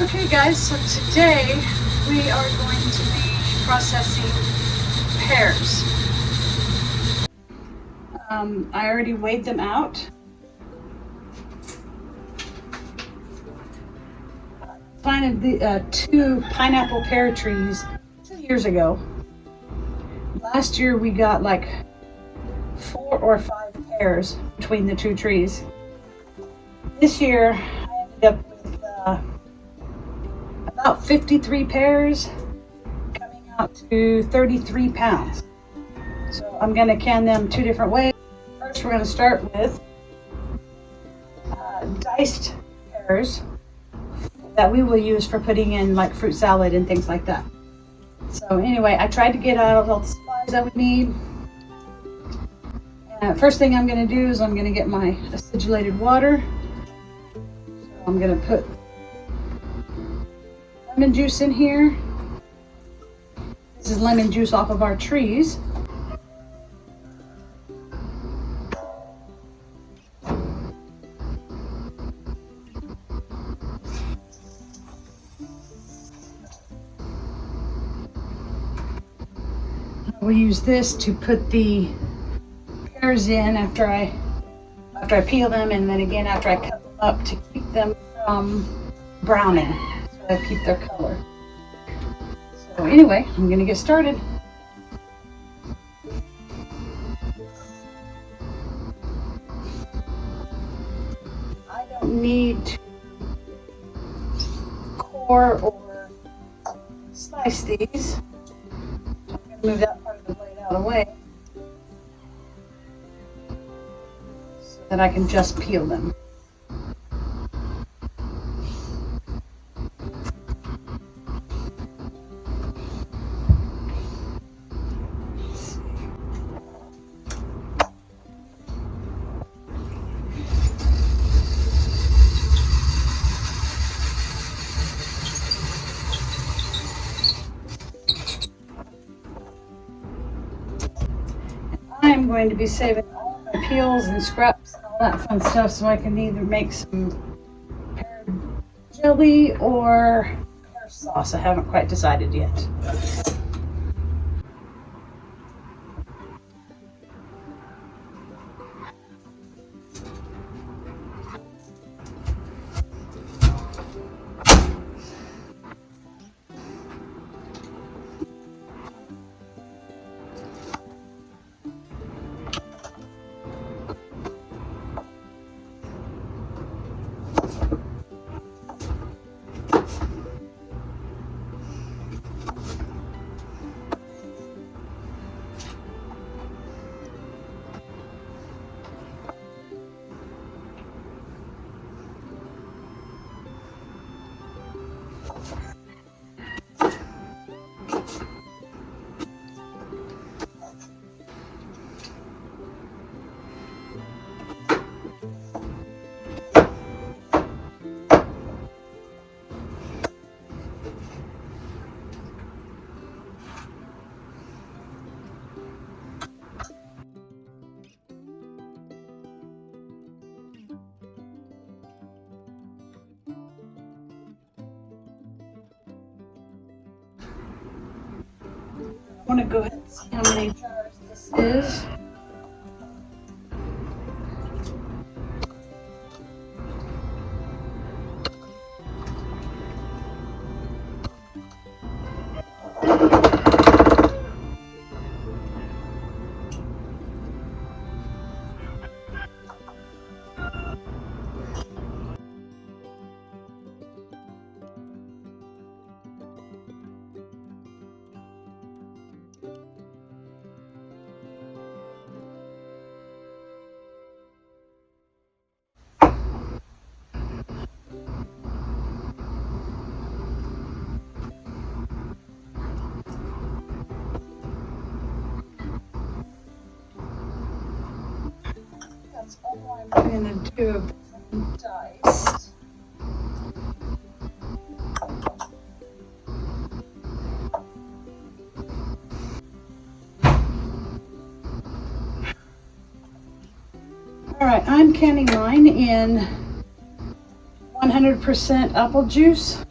Okay guys, so today we are going to be processing pears. I already weighed them out. Planted the 2 pineapple pear trees 2 years ago. Last year we got like 4 or 5 pears between the 2 trees. This year I ended up with about 53 pears, coming out to 33 pounds. So I'm going to can them 2 different ways. First we're going to start with diced pears that we will use for putting in like fruit salad and things like that. So anyway, I tried to get out all the supplies that we need. First thing I'm going to do is I'm going to get my acidulated water. So I'm going to put lemon juice in here. This is lemon juice off of our trees. We'll use this to put the pears in after I peel them, and then again after I cut them up to keep them from browning, so I keep their color. So anyway, I'm gonna get started. I don't need to core or slice these. I'm gonna move that part of the blade out of the way so that I can just peel them. I'm going to be saving all of my peels and scraps and all that fun stuff so I can either make some pear jelly or pear sauce. I haven't quite decided yet. I want to go ahead and see how many jars this is. That's all I'm going to do of some diced. All right, I'm canning mine in 100% apple juice.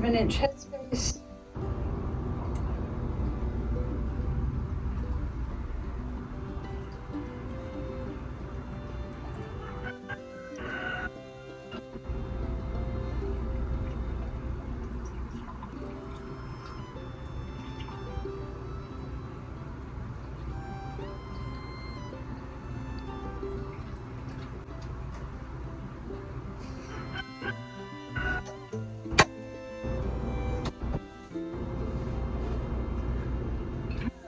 1/4 inch headspace.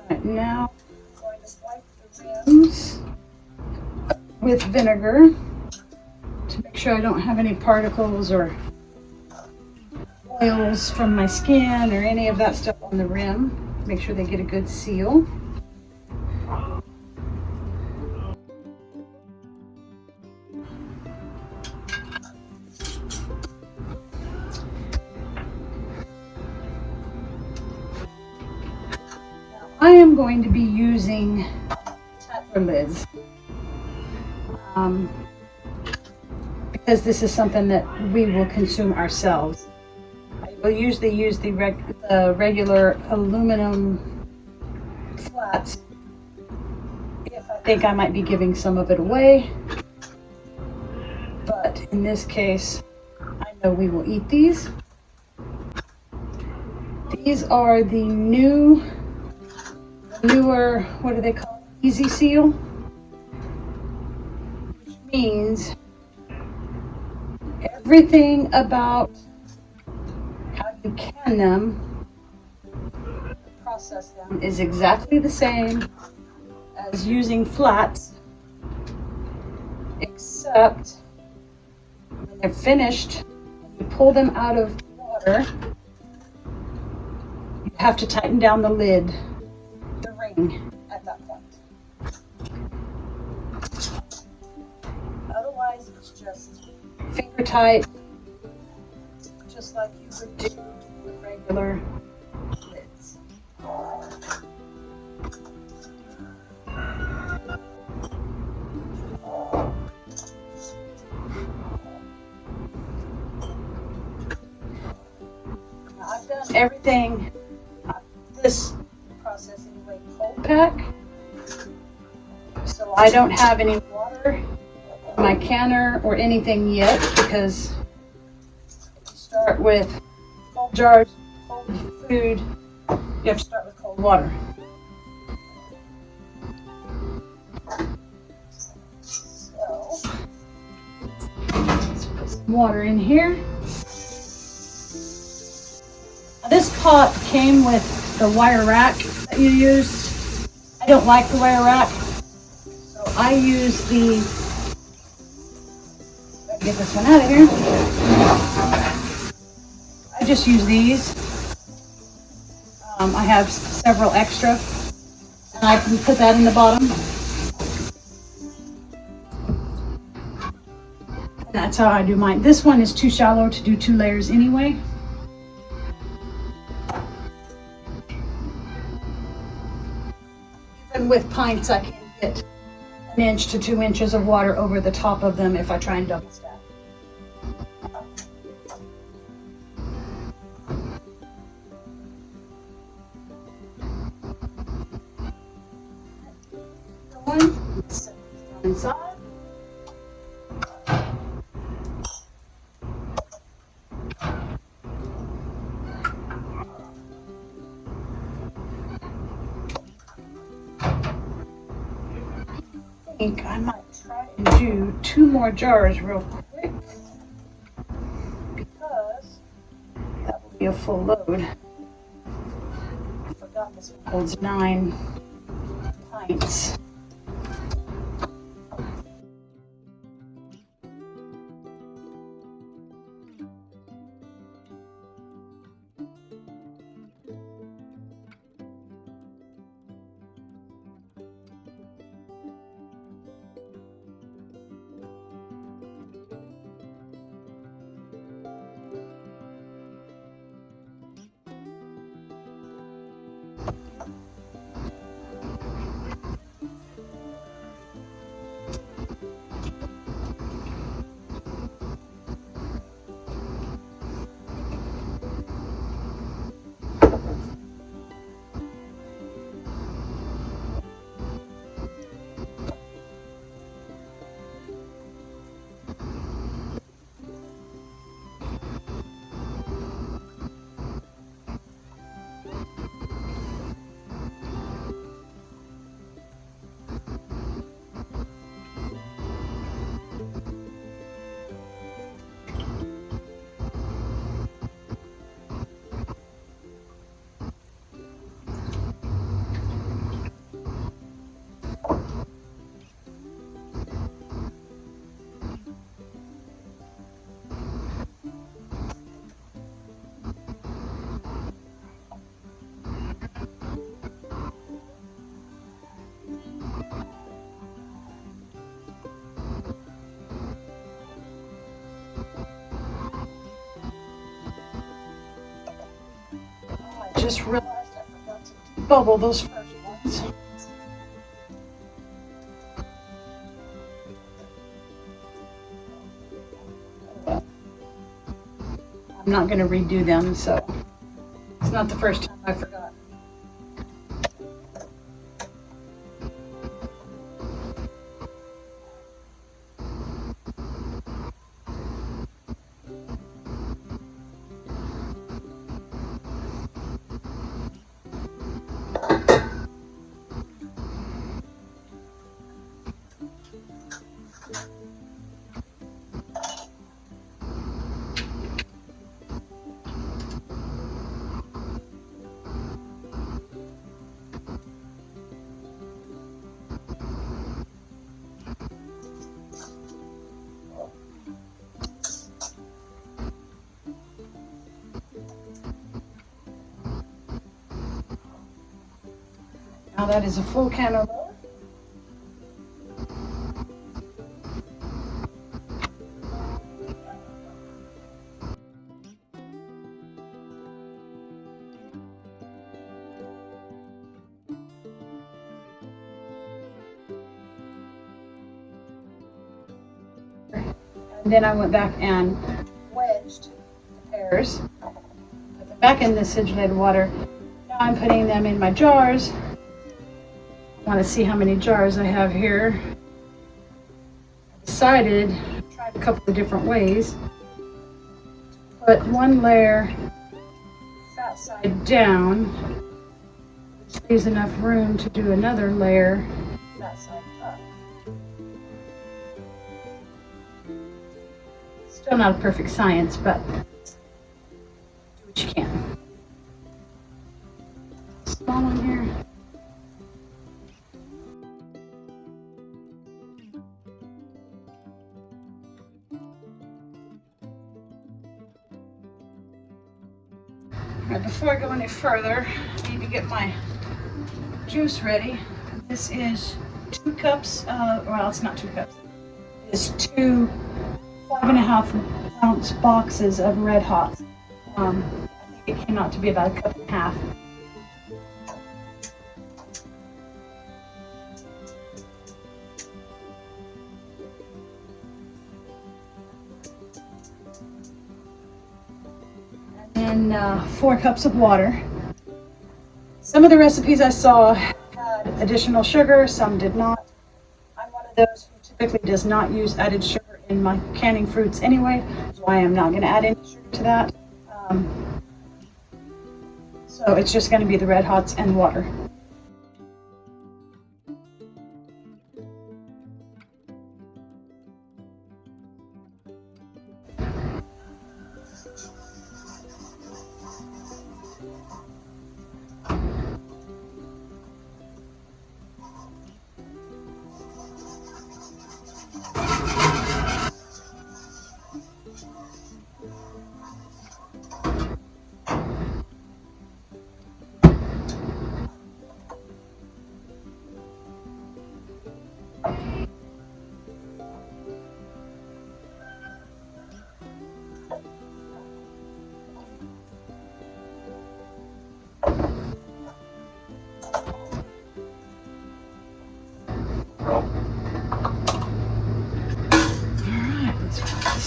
Right, now I'm going to wipe the rims with vinegar to make sure I don't have any particles or oils from my skin or any of that stuff on the rim. Make sure they get a good seal. I am going to be using Tatler lids because this is something that we will consume ourselves. I will usually use the regular aluminum flats if I think I might be giving some of it away. But in this case, I know we will eat these. These are the newer, what do they call it? Easy Seal, which means everything about how you can them, process them, is exactly the same as using flats, except when they're finished and you pull them out of water, you have to tighten down the lid, the ring, at that point. Otherwise, it's just finger tight, just like you would do with regular lids. Now, I've done everything, this process anyway, cold pack, so I don't have any water in my canner or anything yet, because if you start with cold jars, cold food, you have to start with cold water. So, let's put some water in here. Now, this pot came with the wire rack that you use. I don't like the wire rack, so I use the, let's get this one out of here. I just use these. I have several extra, and I can put that in the bottom. And that's how I do mine. This one is too shallow to do 2 layers anyway. Even with pints, I can get 1 inch to 2 inches of water over the top of them if I try and double stack. Set these down inside. I think I might try and do 2 more jars real quick, because that will be a full load. I forgot this one holds 9 pints. just realized I forgot to bubble those first ones. I'm not going to redo them, so it's not the first time I forgot. Now that is a full can of oil. And then I went back and wedged the pears. Put them back in the acidulated water. Now I'm putting them in my jars. I want to see how many jars I have here. I decided, tried a couple of different ways. Put one layer fat side down, which leaves enough room to do another layer fat side up. Still not a perfect science, but do what you can. Small one here. All right, before I go any further, I need to get my juice ready. This is 2 cups, well, it's not 2 cups. It's 2 5.5 ounce boxes of Red Hot. I think it came out to be about 1.5 cups. And 4 cups of water. Some of the recipes I saw had additional sugar, some did not. I'm one of those who typically does not use added sugar in my canning fruits anyway, so I am not going to add any sugar to that. So it's just going to be the Red Hots and water.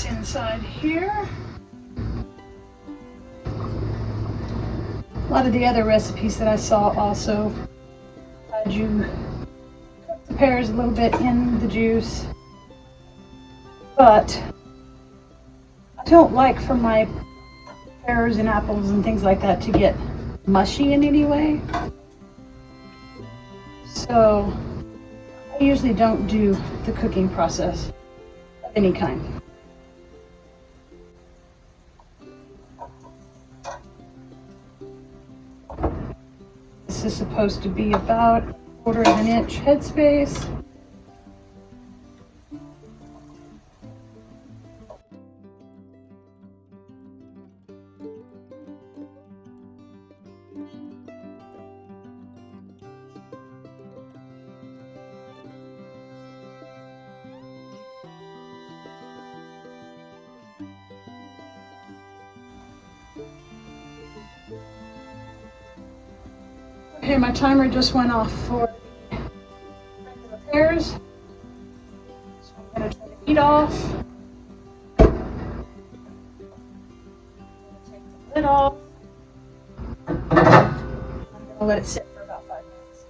Inside here. A lot of the other recipes that I saw also had you cook the pears a little bit in the juice, but I don't like for my pears and apples and things like that to get mushy in any way. So I usually don't do the cooking process of any kind. This is supposed to be about 1/4 inch headspace. Okay, my timer just went off for the regular pears. So I'm going to turn the heat off. Take the lid off. I'm going to let it sit for about 5 minutes.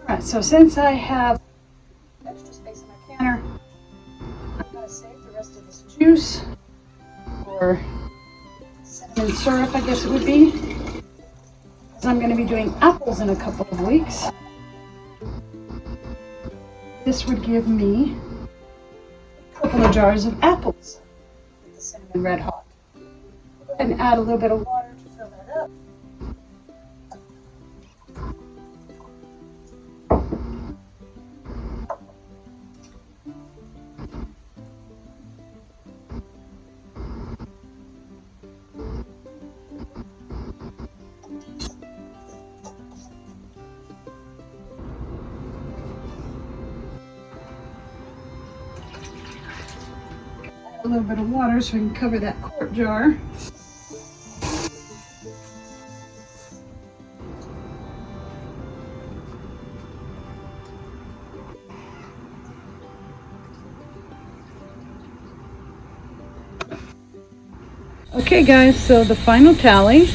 Alright, so since I have extra space in my canner, I'm going to save the rest of this juice, or cinnamon syrup I guess it would be, because I'm going to be doing apples in a couple of weeks. This would give me a couple of jars of apples with the cinnamon red hot. And add a little bit of water to fill that up. A little bit of water so I can cover that quart jar. Okay guys, so the final tally,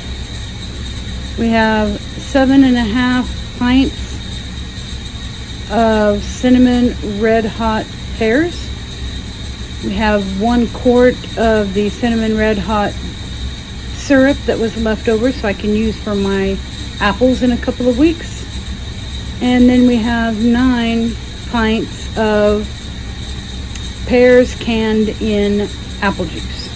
we have 7.5 pints of cinnamon red hot pears. We have 1 quart of the cinnamon red hot syrup that was left over, so I can use for my apples in a couple of weeks. And then we have 9 pints of pears canned in apple juice.